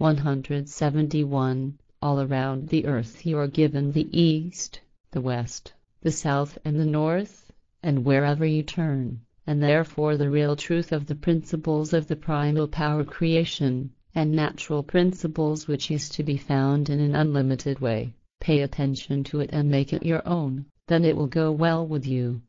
171. All around the earth you are given the east, the west, the south and the north, and wherever you turn, and therefore the real truth of the principles of the primal power creation, and natural principles which is to be found in an unlimited way. Pay attention to it and make it your own, then it will go well with you.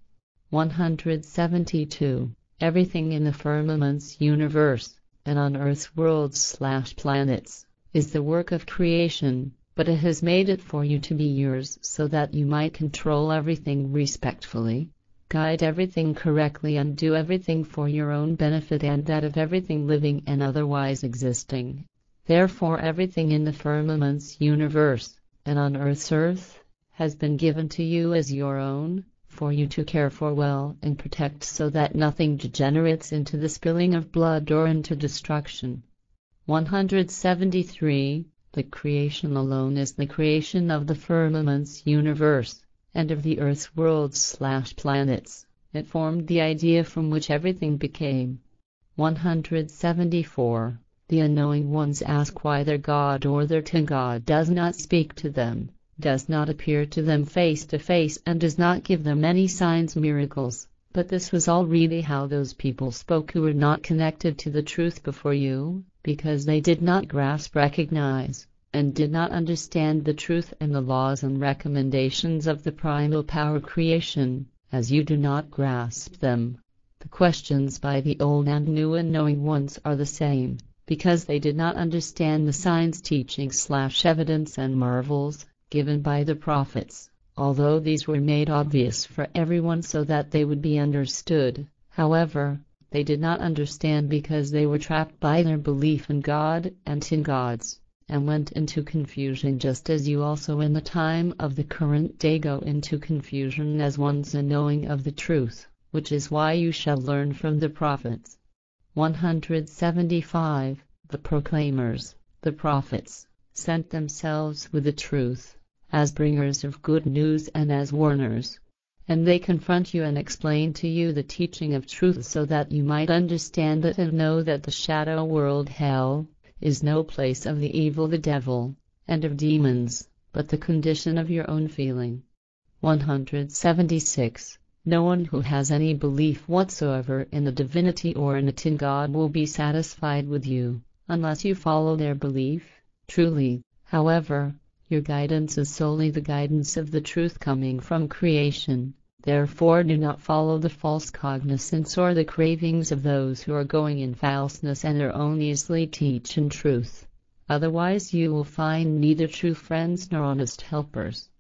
172. Everything in the firmament's universe, and on Earth's worlds/planets, is the work of creation, but it has made it for you to be yours so that you might control everything respectfully, guide everything correctly and do everything for your own benefit and that of everything living and otherwise existing. Therefore everything in the firmament's universe, and on Earth's earth, has been given to you as your own, for you to care for well and protect so that nothing degenerates into the spilling of blood or into destruction. 173. The creation alone is the creation of the firmament's universe, and of the earth's worlds/planets. It formed the idea from which everything became. 174. The unknowing ones ask why their God or their Tin God does not speak to them, does not appear to them face to face and does not give them any signs miracles. But this was all really how those people spoke who were not connected to the truth before you, because they did not recognize, and did not understand the truth and the laws and recommendations of the primal power creation, as you do not grasp them. The questions by the old and new and knowing ones are the same, because they did not understand the signs, teachings/evidence and marvels given by the prophets, although these were made obvious for everyone so that they would be understood. However, they did not understand because they were trapped by their belief in God and tin gods, and went into confusion just as you also in the time of the current day go into confusion as ones unknowing of the truth, which is why you shall learn from the prophets. 175. The proclaimers, the prophets, sent themselves with the truth, as bringers of good news and as warners. And they confront you and explain to you the teaching of truth so that you might understand it and know that the shadow world hell is no place of the evil, the devil, and of demons, but the condition of your own feeling. 176. No one who has any belief whatsoever in the divinity or in a tin God will be satisfied with you, unless you follow their belief, truly. However, your guidance is solely the guidance of the truth coming from creation. Therefore do not follow the false cognizance or the cravings of those who are going in falseness and erroneously teach in truth. Otherwise you will find neither true friends nor honest helpers.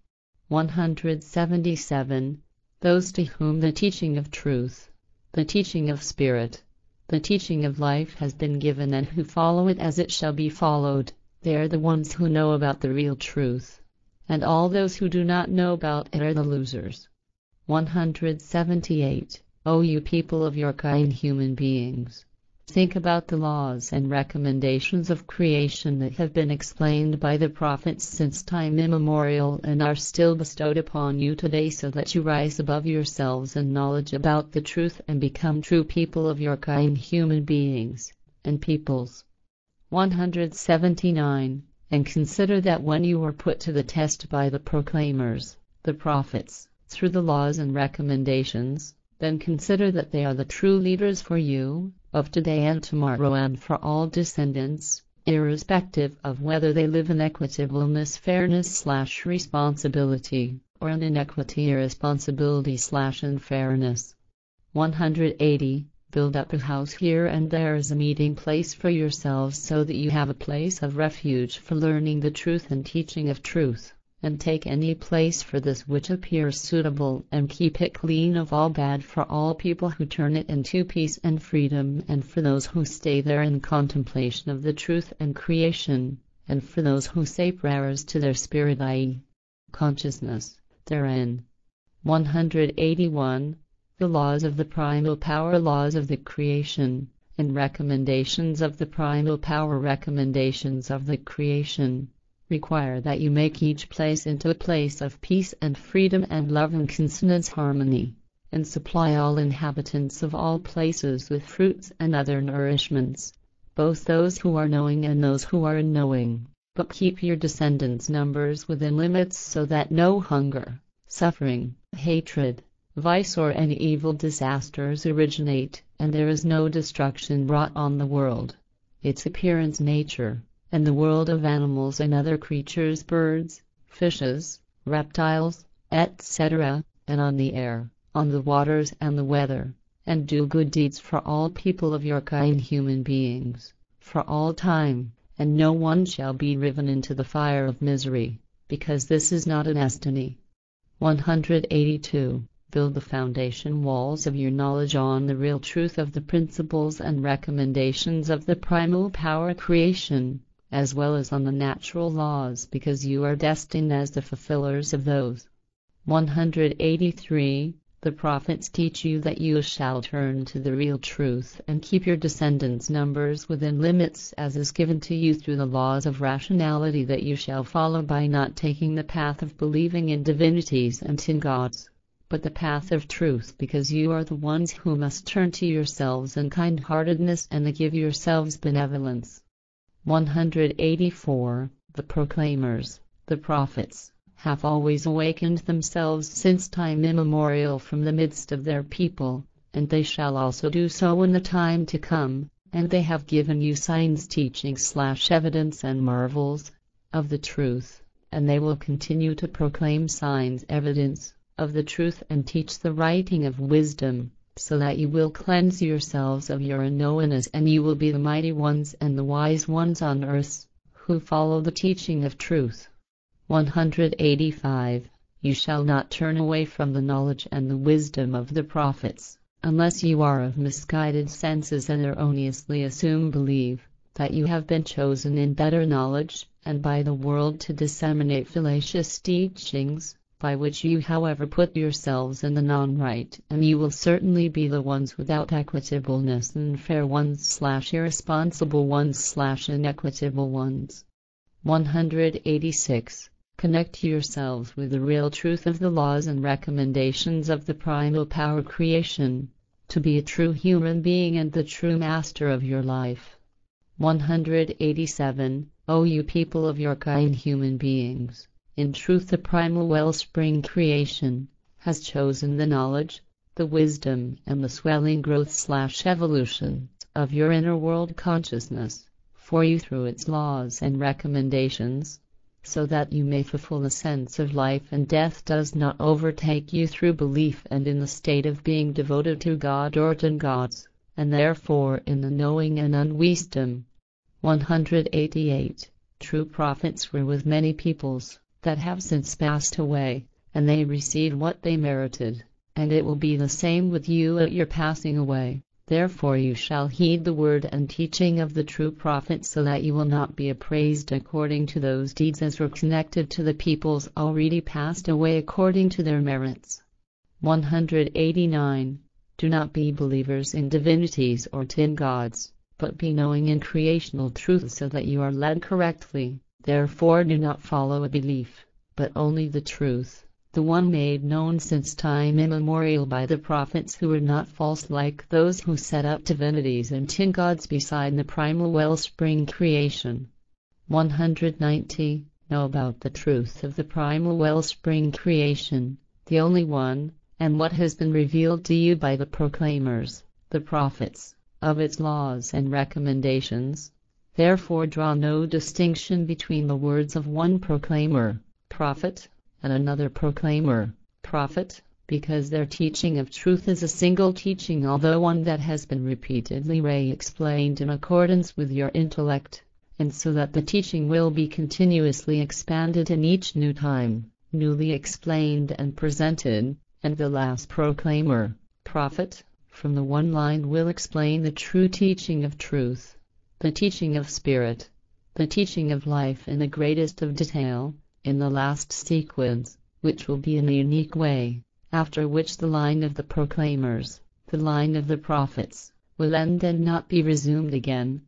177. Those to whom the teaching of truth, the teaching of spirit, the teaching of life has been given and who follow it as it shall be followed, they are the ones who know about the real truth, and all those who do not know about it are the losers. 178. O you people of your kind, human beings, think about the laws and recommendations of creation that have been explained by the prophets since time immemorial and are still bestowed upon you today so that you rise above yourselves in knowledge about the truth and become true people of your kind, human beings and peoples. 179. And consider that when you were put to the test by the proclaimers, the prophets, through the laws and recommendations, then consider that they are the true leaders for you, of today and tomorrow and for all descendants, irrespective of whether they live in equitableness, fairness/responsibility, or in inequity, irresponsibility/unfairness. 180. Build up a house here and there as a meeting place for yourselves so that you have a place of refuge for learning the truth and teaching of truth, and take any place for this which appears suitable and keep it clean of all bad for all people who turn it into peace and freedom and for those who stay there in contemplation of the truth and creation, and for those who say prayers to their spirit, i.e., consciousness, therein. 181. The laws of the primal power, laws of the creation, and recommendations of the primal power, recommendations of the creation, require that you make each place into a place of peace and freedom and love and consonance harmony, and supply all inhabitants of all places with fruits and other nourishments. both those who are knowing and those who are unknowing. But keep your descendants' numbers within limits so that no hunger, suffering, hatred, vice or any evil disasters originate, and there is no destruction brought on the world, its appearance, nature, and the world of animals and other creatures, birds, fishes, reptiles, etc., and on the air, on the waters and the weather, and do good deeds for all people of your kind, human beings, for all time, and no one shall be driven into the fire of misery, because this is not an destiny. 182. Build the foundation walls of your knowledge on the real truth of the principles and recommendations of the primal power creation, as well as on the natural laws, because you are destined as the fulfillers of those. 183. The prophets teach you that you shall turn to the real truth and keep your descendants' numbers within limits, as is given to you through the laws of rationality that you shall follow by not taking the path of believing in divinities and in gods, but the path of truth, because you are the ones who must turn to yourselves in kind-heartedness and give yourselves benevolence. 184. The proclaimers, the prophets, have always awakened themselves since time immemorial from the midst of their people, and they shall also do so in the time to come, and they have given you signs, teachings/evidence and marvels of the truth, and they will continue to proclaim signs, evidence of the truth, and teach the writing of wisdom, so that you will cleanse yourselves of your unknownness, and you will be the mighty ones and the wise ones on earth, who follow the teaching of truth. 185. You shall not turn away from the knowledge and the wisdom of the prophets, unless you are of misguided senses and erroneously believe that you have been chosen in better knowledge, and by the world to disseminate fallacious teachings, by which you however put yourselves in the non-right, and you will certainly be the ones without equitableness and fair ones/irresponsible ones/inequitable ones. 186. Connect yourselves with the real truth of the laws and recommendations of the primal power creation, to be a true human being and the true master of your life. 187. O you people of your kind, human beings, in truth the primal wellspring creation has chosen the knowledge, the wisdom and the swelling growth/evolution of your inner world consciousness for you through its laws and recommendations, so that you may fulfill the sense of life and death does not overtake you through belief and in the state of being devoted to God or to gods, and therefore in the knowing and unwisdom. 188. True prophets were with many peoples that have since passed away, and they received what they merited, and it will be the same with you at your passing away. Therefore you shall heed the word and teaching of the true prophet, so that you will not be appraised according to those deeds as were connected to the peoples already passed away according to their merits. 189. Do not be believers in divinities or tin gods, but be knowing in creational truth so that you are led correctly. Therefore do not follow a belief, but only the truth, the one made known since time immemorial by the prophets who were not false, like those who set up divinities and tin gods beside the primal wellspring creation. 190. Know about the truth of the primal wellspring creation, the only one, and what has been revealed to you by the proclaimers, the prophets, of its laws and recommendations. Therefore draw no distinction between the words of one proclaimer, prophet, and another proclaimer, prophet, because their teaching of truth is a single teaching, although one that has been repeatedly re-explained in accordance with your intellect, and so that the teaching will be continuously expanded in each new time, newly explained and presented, and the last proclaimer, prophet, from the one line will explain the true teaching of truth, the teaching of spirit, the teaching of life in the greatest of detail, in the last sequence, which will be in a unique way, after which the line of the proclaimers, the line of the prophets, will end and not be resumed again,